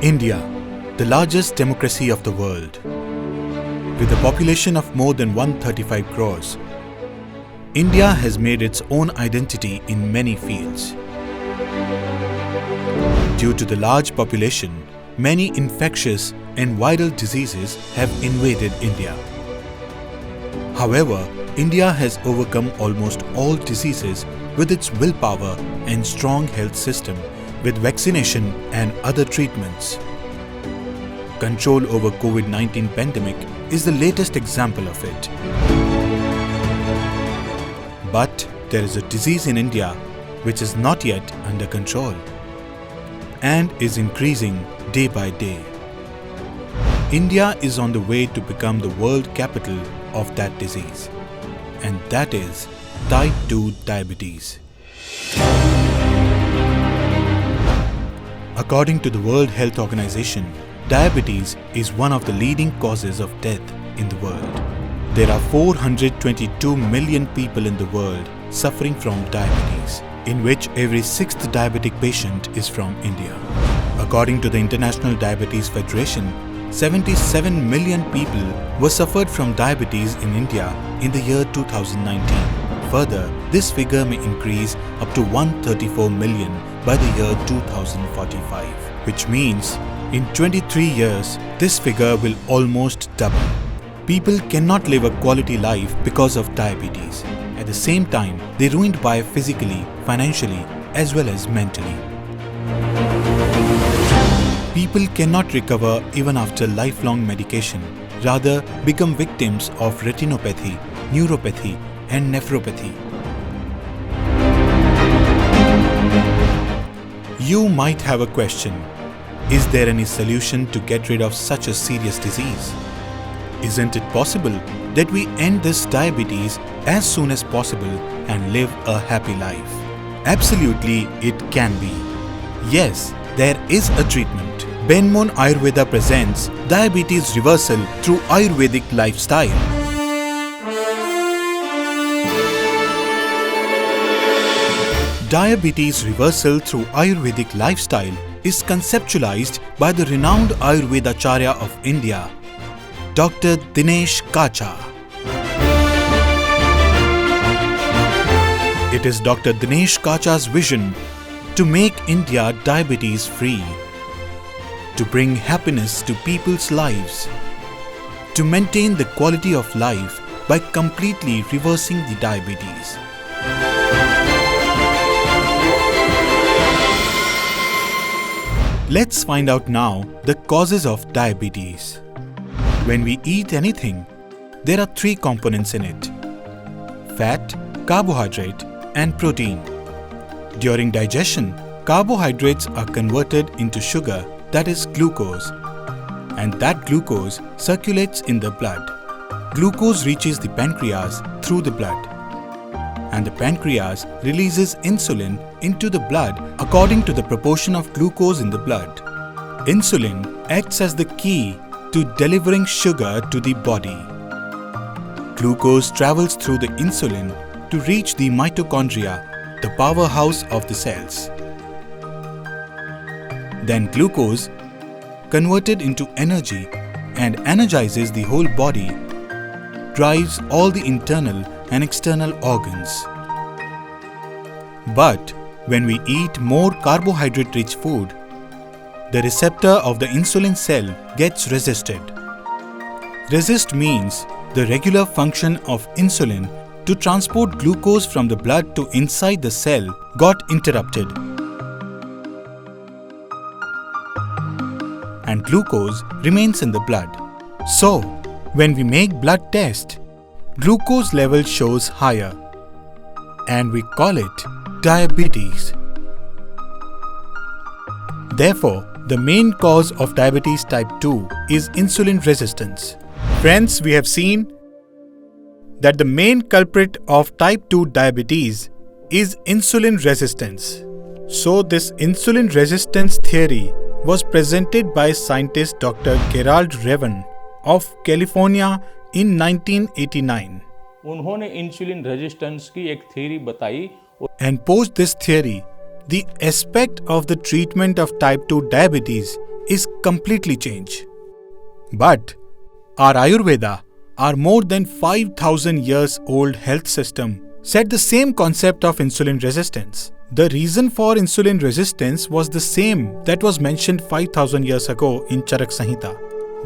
India, the largest democracy of the world. With a population of more than 135 crores, India has made its own identity in many fields. Due to the large population, many infectious and viral diseases have invaded India. However, India has overcome almost all diseases with its willpower and strong health system, with vaccination and other treatments. Control over COVID-19 pandemic is the latest example of it. But there is a disease in India which is not yet under control and is increasing day by day. India is on the way to become the world capital of that disease, and that is type 2 diabetes. According to the World Health Organization, diabetes is one of the leading causes of death in the world. There are 422 million people in the world suffering from diabetes, in which every sixth diabetic patient is from India. According to the International Diabetes Federation, 77 million people were suffered from diabetes in India in the year 2019. Further, this figure may increase up to 134 million by the year 2045, which means in 23 years, this figure will almost double. People cannot live a quality life because of diabetes. At the same time, they're ruined by physically, financially, as well as mentally. People cannot recover even after lifelong medication, rather become victims of retinopathy, neuropathy, and nephropathy. You might have a question. Is there any solution to get rid of such a serious disease? Isn't it possible that we end this diabetes as soon as possible and live a happy life? Absolutely, it can be. Yes, there is a treatment. Benmoon Ayurveda presents diabetes reversal through Ayurvedic lifestyle. Diabetes reversal through Ayurvedic lifestyle is conceptualized by the renowned Ayurvedacharya of India, Dr. Dinesh Kacha. It is Dr. Dinesh Kacha's vision to make India diabetes free, to bring happiness to people's lives, to maintain the quality of life by completely reversing the diabetes. Let's find out now the causes of diabetes. When we eat anything, there are three components in it: fat, carbohydrate, and protein. During digestion, carbohydrates are converted into sugar, that is glucose, and that glucose circulates in the blood. Glucose reaches the pancreas through the blood, and the pancreas releases insulin into the blood according to the proportion of glucose in the blood. Insulin acts as the key to delivering sugar to the body. Glucose travels through the insulin to reach the mitochondria, the powerhouse of the cells. Then glucose, converted into energy and energizes the whole body, drives all the internal and external organs. But when we eat more carbohydrate-rich food, the receptor of the insulin cell gets resisted. Resist means the regular function of insulin to transport glucose from the blood to inside the cell got interrupted, and glucose remains in the blood. So, when we make blood test, glucose level shows higher, and we call it diabetes. Therefore, the main cause of diabetes type 2 is insulin resistance. Friends, we have seen that the main culprit of type 2 diabetes is insulin resistance. So, this insulin resistance theory was presented by scientist Dr. Gerald Revan of California in 1989. उन्होंने insulin resistance की एक theory बताई. And post this theory, the aspect of the treatment of type 2 diabetes is completely changed. But our Ayurveda, our more than 5,000 years old health system, said the same concept of insulin resistance. The reason for insulin resistance was the same that was mentioned 5,000 years ago in Charak Samhita.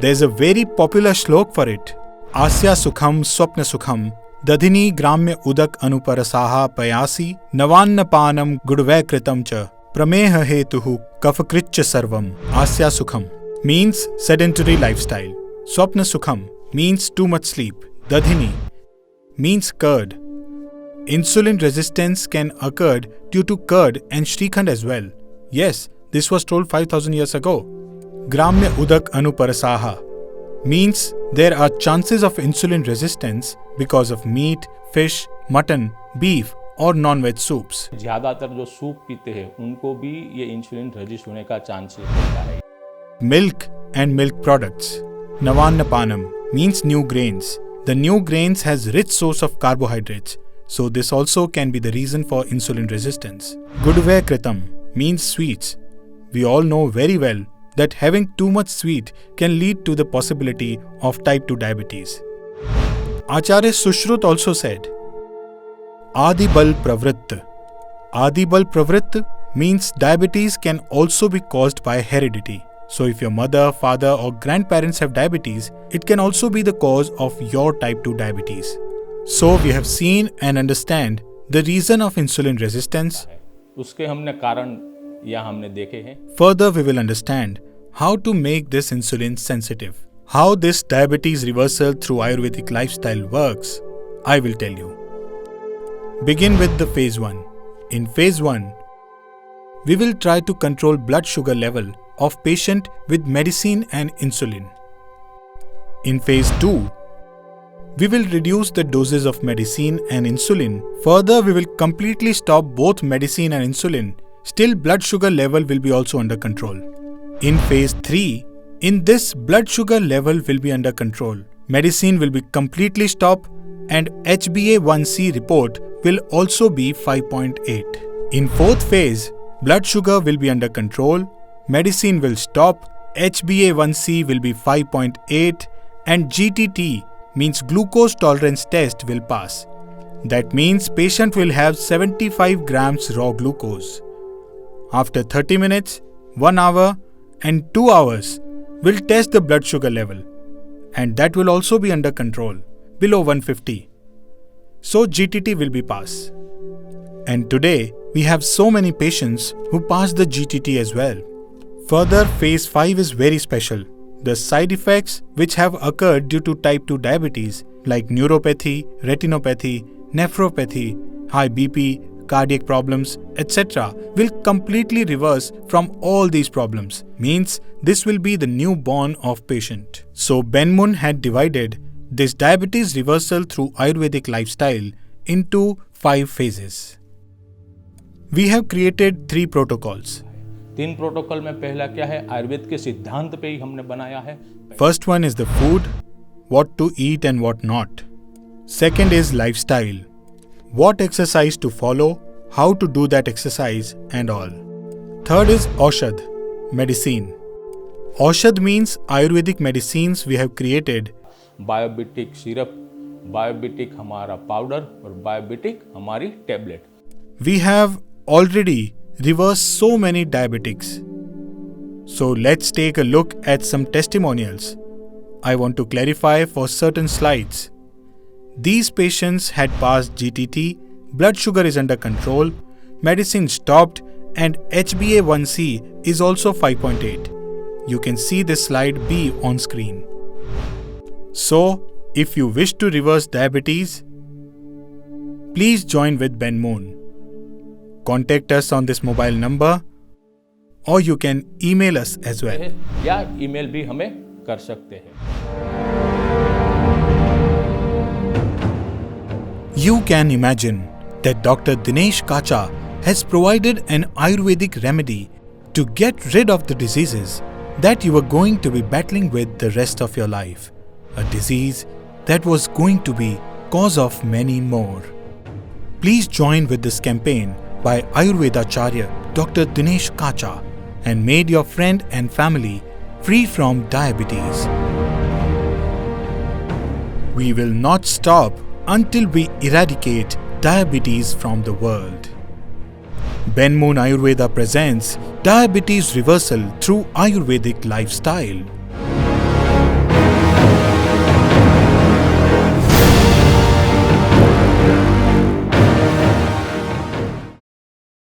There's a very popular shlok for it. Asya sukham swapna sukham dadhini gramya udak anuparasaha payasi navanna panam gudve kritam cha prameha hetuhu kafakritcha sarvam. Asya sukham means sedentary lifestyle. Swapna sukham means too much sleep. Dadhini means curd. Insulin resistance can occur due to curd and Shrikhand as well. Yes, this was told 5,000 years ago. Gramya udak anuparasaha means there are chances of insulin resistance because of meat, fish, mutton, beef और non-veg soups. ज़्यादातर जो soup पीते हैं उनको भी ये insulin resist होने का चांस रहता है. Milk and milk products. Navannapanam means new grains. The new grains has rich source of carbohydrates, so this also can be the reason for insulin resistance. Gudve kritam means sweets. We all know very well that having too much sweet can lead to the possibility of type 2 diabetes. Acharya Sushrut also said, Adibal Pravritt. Adibal Pravritt means diabetes can also be caused by heredity. So if your mother, father or grandparents have diabetes, it can also be the cause of your type 2 diabetes. So we have seen and understand the reason of insulin resistance. उसके हमने कारण या हमने देखे हैं. Further we will understand how to make this insulin sensitive. How this diabetes reversal through Ayurvedic lifestyle works, I will tell you. Begin with the phase 1. In phase 1, we will try to control blood sugar level of patient with medicine and insulin. In phase 2, we will reduce the doses of medicine and insulin. Further, we will completely stop both medicine and insulin. Still, blood sugar level will be also under control. In phase 3, in this blood sugar level will be under control. Medicine will be completely stopped and HbA1c report will also be 5.8. In fourth phase, blood sugar will be under control, medicine will stop, HbA1c will be 5.8 and GTT means glucose tolerance test will pass. That means patient will have 75 grams raw glucose. After 30 minutes, 1 hour and 2 hours, we'll test the blood sugar level and that will also be under control, below 150. So GTT will be passed. And today, we have so many patients who pass the GTT as well. Further, phase 5 is very special. The side effects which have occurred due to type 2 diabetes like neuropathy, retinopathy, nephropathy, high BP, cardiac problems, etc. will completely reverse from all these problems. Means this will be the newborn of patient. So Benmoon had divided this diabetes reversal through Ayurvedic lifestyle into 5 phases. We have created 3 protocols. 3 protocol में पहला क्या है, आयुर्वेद के सिद्धांत पे ही हमने बनाया है. First one is the food, what to eat and what not. Second is lifestyle, what exercise to follow, how to do that exercise and all. Third is Aushadh, medicine. Aushadh means Ayurvedic medicines we have created. Biobitic syrup, Biobitic हमारा powder और Biobitic हमारी tablet. We have already reversed so many diabetics. So let's take a look at some testimonials. I want to clarify for certain slides. These patients had passed GTT, blood sugar is under control, medicine stopped and HbA1c is also 5.8. You can see this slide B on screen. So, if you wish to reverse diabetes, please join with Benmoon. Contact us on this mobile number or you can email us as well. या email भी हमें कर सकते हैं. You can imagine that Dr. Dinesh Kacha has provided an Ayurvedic remedy to get rid of the diseases that you were going to be battling with the rest of your life. A disease that was going to be cause of many more. Please join with this campaign by Ayurvedacharya Dr. Dinesh Kacha and made your friend and family free from diabetes. We will not stop until we eradicate diabetes from the world. Benmoon Ayurveda presents Diabetes Reversal through Ayurvedic Lifestyle.